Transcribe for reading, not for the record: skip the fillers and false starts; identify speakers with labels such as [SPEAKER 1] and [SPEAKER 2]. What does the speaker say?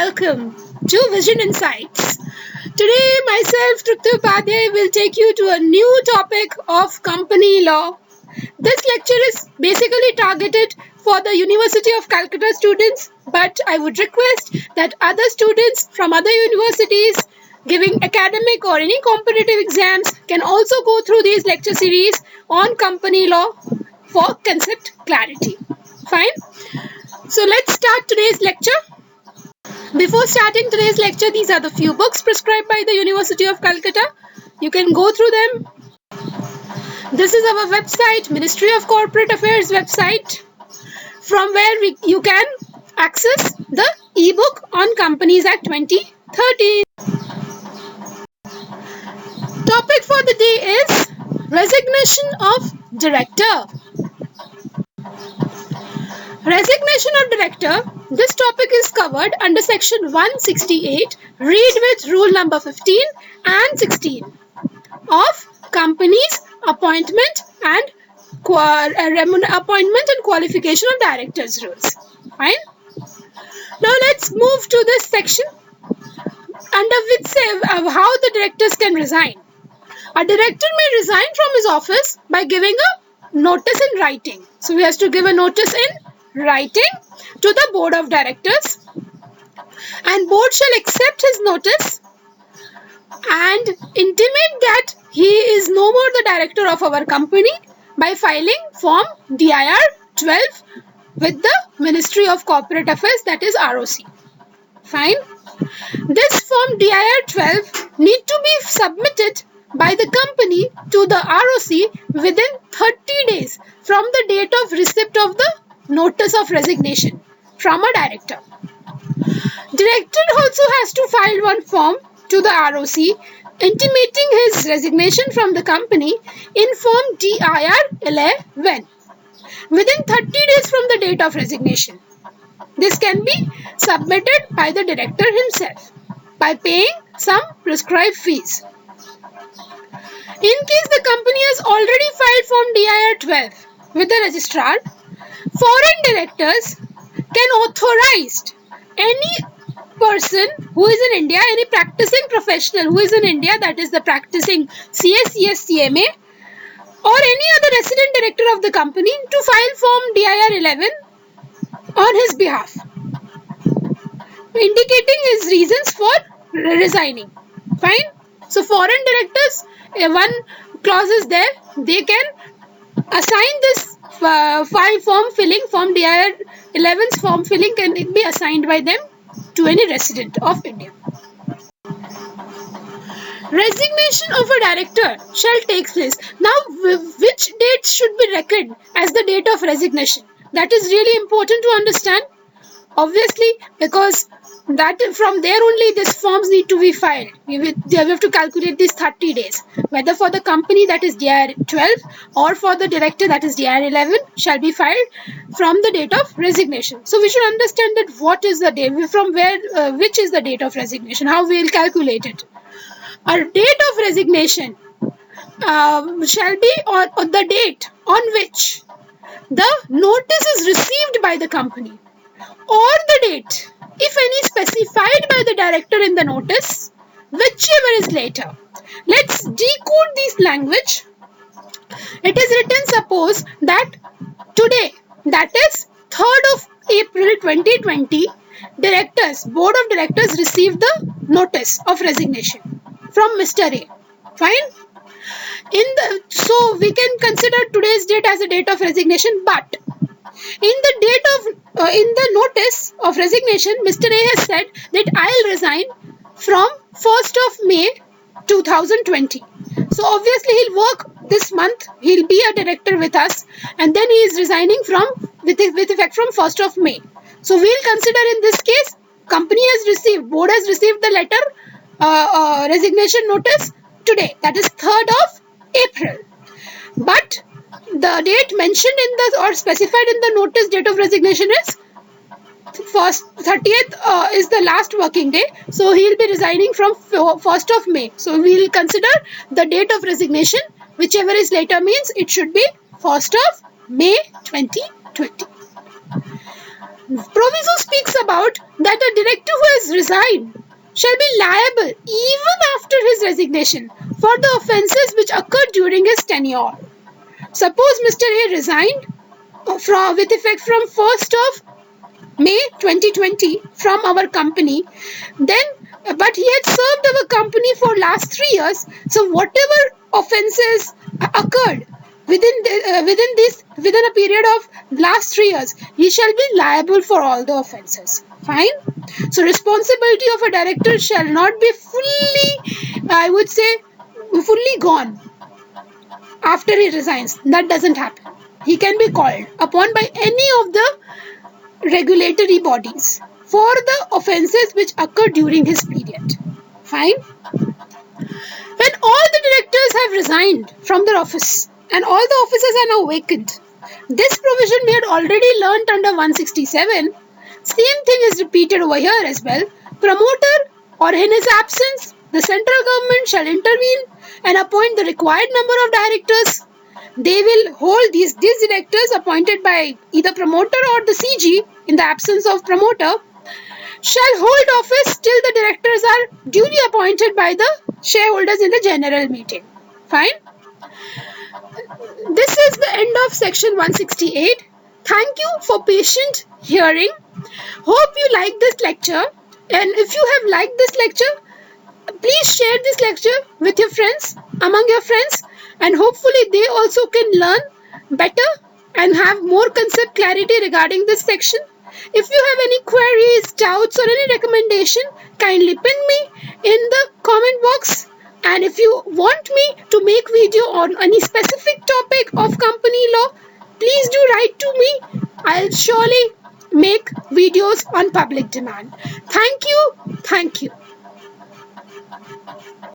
[SPEAKER 1] welcome to Vision Insights. Today, myself, Trupti Upadhyay, will take you to a new topic of company law. This lecture is basically targeted for the University of Calcutta students, but I would request that other students from other universities giving academic or any competitive exams can also go through these lecture series on company law for concept clarity. Fine. So let's start today's lecture. Before starting today's lecture, these are the few books prescribed by the University of Calcutta. You can go through them. This is our website, Ministry of Corporate Affairs website, from where you can access the ebook on Companies Act 2013. Topic for the day is Resignation of Director. Resignation of Director. This topic is covered under section 168, read with rule number 15 and 16 of Companies Appointment and Qualification of Directors rules. Fine. Now let's move to this section under which say how the directors can resign. A director may resign from his office by giving a notice in writing. So he has to give a notice in writing to the board of directors, and board shall accept his notice and intimate that he is no more the director of our company by filing form DIR 12 with the Ministry of Corporate Affairs, that is ROC. Fine. This form DIR 12 need to be submitted by the company to the ROC within 30 days from the date of receipt of the notice of resignation from a director. Director also has to file one form to the ROC intimating his resignation from the company in form DIR 11 within 30 days from the date of resignation. This can be submitted by the director himself by paying some prescribed fees. In case the company has already filed form DIR 12 with the registrar, foreign directors can authorize any person who is in India, any practicing professional who is in India, that is the practicing CA, CMA, or any other resident director of the company to file form DIR 11 on his behalf, indicating his reasons for resigning. Fine. So foreign directors, one clause is there, they can assign this file form filling, form DIR 11's form filling can be assigned by them to any resident of India. Resignation of a director shall take place. Now, which date should be reckoned as the date of resignation? That is really important to understand. Obviously, because that from there only these forms need to be filed. We have to calculate these 30 days. Whether for the company, that is DIR 12, or for the director, that is DIR 11, shall be filed from the date of resignation. So we should understand that what is the date, from where, which is the date of resignation, how we will calculate it. A date of resignation shall be on the date on which the notice is received by the company, or the date, if any, specified by the director in the notice, whichever is later. Let's decode this language. It is written, suppose that today, that is 3rd of April 2020, board of directors received the notice of resignation from Mr. A. Fine. So we can consider today's date as a date of resignation, but in the notice of resignation, Mr. A has said that I'll resign from 1st of May 2020. So obviously he'll work this month, he'll be a director with us, and then he is resigning with effect from 1st of May. So we'll consider in this case, board has received the letter, resignation notice today, that is 3rd of April. But the date mentioned or specified in the notice date of resignation is 30th is the last working day. So he will be resigning from 1st of May. So we will consider the date of resignation, whichever is later means it should be 1st of May 2020. Proviso speaks about that a director who has resigned shall be liable even after his resignation for the offences which occurred during his tenure. Suppose Mr. A resigned with effect from 1st of May 2020 from our company, then but he had served our company for last 3 years. So whatever offences occurred within a period of last 3 years, he shall be liable for all the offences. Fine. So responsibility of a director shall not be fully, I would say, fully gone after he resigns. That doesn't happen. He can be called upon by any of the regulatory bodies for the offences which occur during his period. Fine. When all the directors have resigned from their office and all the offices are now vacant, this provision we had already learnt under 167. Same thing is repeated over here as well. Promoter or in his absence, the central government shall intervene and appoint the required number of directors. They will hold these directors appointed by either promoter or the CG in the absence of promoter shall hold office till the directors are duly appointed by the shareholders in the general meeting. Fine. This is the end of section 168. Thank you for patient hearing. Hope you like this lecture, and if you have liked this lecture, please share this lecture with your friends, among your friends, and hopefully they also can learn better and have more concept clarity regarding this section. If you have any queries, doubts, or any recommendation, kindly pin me in the comment box. And if you want me to make video on any specific topic of company law, please do write to me. I'll surely make videos on public demand. Thank you. Thank you.